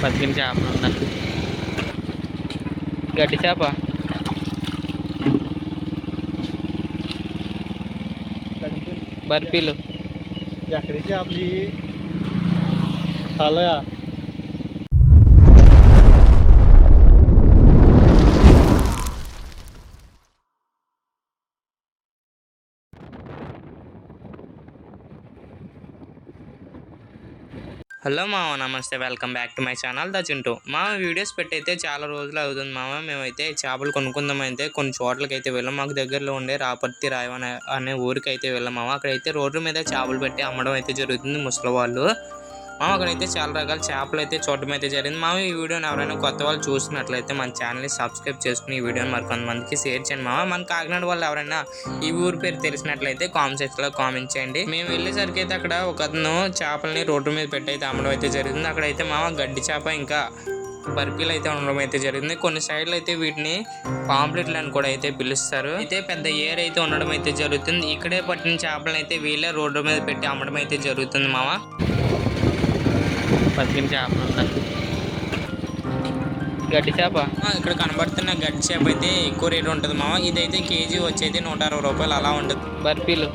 బతికిన చేపలు ఉన్నాయి. గడ్డి చేప బర్ఫీలు ఎక్కడి చేపలు చాలా హలో మామ, నమస్తే, welcome back to my channel the Chintu. మామ వీడియోస్ పెట్టయితే చాలా రోజులు అవుతుంది మామ. మేమైతే చేపలు కొనుక్కుందామైతే కొన్ని చోట్లకి అయితే వెళ్ళాం. మాకు దగ్గరలో ఉండే రాపర్తి రాయవన అనే ఊరికి అయితే వెళ్ళాం మామ. అక్కడైతే రోడ్డు మీద చేపలు పెట్టి అమ్మడం అయితే జరుగుతుంది ముసలి వాళ్ళు. అక్కడైతే చాలా రకాల చేపలు అయితే చూడడం అయితే జరిగింది మామ. ఈ వీడియోని ఎవరైనా కొత్త వాళ్ళు చూసినట్లయితే మన ఛానల్ని సబ్స్క్రైబ్ చేసుకుని ఈ వీడియోని మరికొంతమందికి షేర్ చేయండి మామ. మన కాకినాడ వాళ్ళు ఎవరైనా ఈ ఊరి పేరు తెలిసినట్లయితే కామెంట్ సెక్షన్లో కామెంట్ చేయండి. మేము వెళ్ళేసరికి అయితే అక్కడ ఒక అతను చేపల్ని రోడ్డు మీద పెట్టి అయితే అమ్మడం అయితే జరిగింది. అక్కడైతే మామ గడ్డి చేప ఇంకా బర్ఫీలు అయితే ఉండడం అయితే జరిగింది. కొన్ని సైడ్లు అయితే వీటిని పాంప్లెట్లు అని కూడా అయితే పిలుస్తారు. అయితే పెద్ద ఏర్ అయితే ఉండడం అయితే జరుగుతుంది. ఇక్కడే పట్టిన చేపలను అయితే వీళ్ళే రోడ్డు మీద పెట్టి అమ్మడం అయితే జరుగుతుంది మామ. బతికిన చేపలు ఉన్నాయి. గడ్డి చేప ఇక్కడ కనబడుతున్న గడ్డి చేప అయితే ఎక్కువ రేటు ఉంటుంది మామ. ఇదైతే కేజీ వచ్చేది 160 రూపాయలు అలా ఉంటుంది. బర్ఫీలు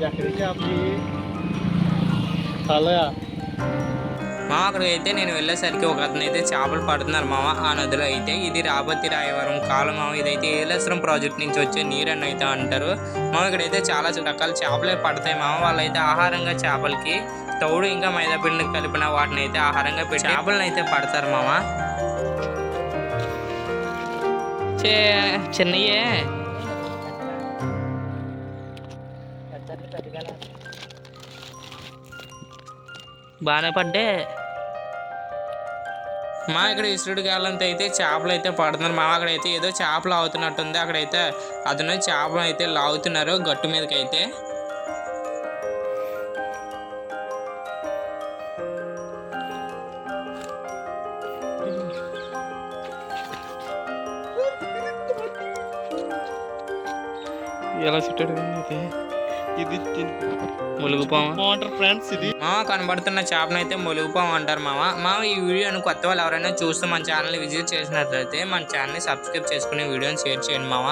ఎక్కడి చేపలు చాలా మామ. అక్కడికి అయితే నేను వెళ్ళేసరికి ఒక అతను అయితే చేపలు పడుతున్నారు మామ ఆ నదిలో అయితే. ఇది రాపర్తి రాయవరం కాలం మామ. ఇదైతే ఏలేశ్వరం ప్రాజెక్ట్ నుంచి వచ్చే నీరు అని అయితే అంటారు మామ. ఇక్కడైతే చాలా రకాల చేపలే పడతాయి మామ. వాళ్ళైతే ఆహారంగా చేపలకి తౌడు ఇంకా మైదాపిండి కలిపిన వాటిని అయితే ఆహారంగా పెట్టి చేపలను అయితే పడతారు మామ. చిన్నయే బాగానే పడ్డే మా. ఇక్కడ ఇసురుడు గాలంతో అయితే చేపలు అయితే పడుతున్నారు మా. అక్కడైతే ఏదో చేపలు అవుతున్నట్టుంది. అక్కడైతే అతను చేపలు అయితే లాగుతున్నారు గట్టు మీదకి అయితే. ఎలా చుట్టాడు ఇది ములుగుపాము వాటర్ ఫ్రెండ్స్. ఇది కనబడుతున్న చేపను అయితే ములుగుపాము అంటారు మామ. ఈ వీడియోని కొత్త వాళ్ళు ఎవరైనా చూస్తే మన ఛానల్ని విజిట్ చేసినట్లయితే మన ఛానల్ని సబ్స్క్రైబ్ చేసుకుని వీడియోని షేర్ చేయండి మామ.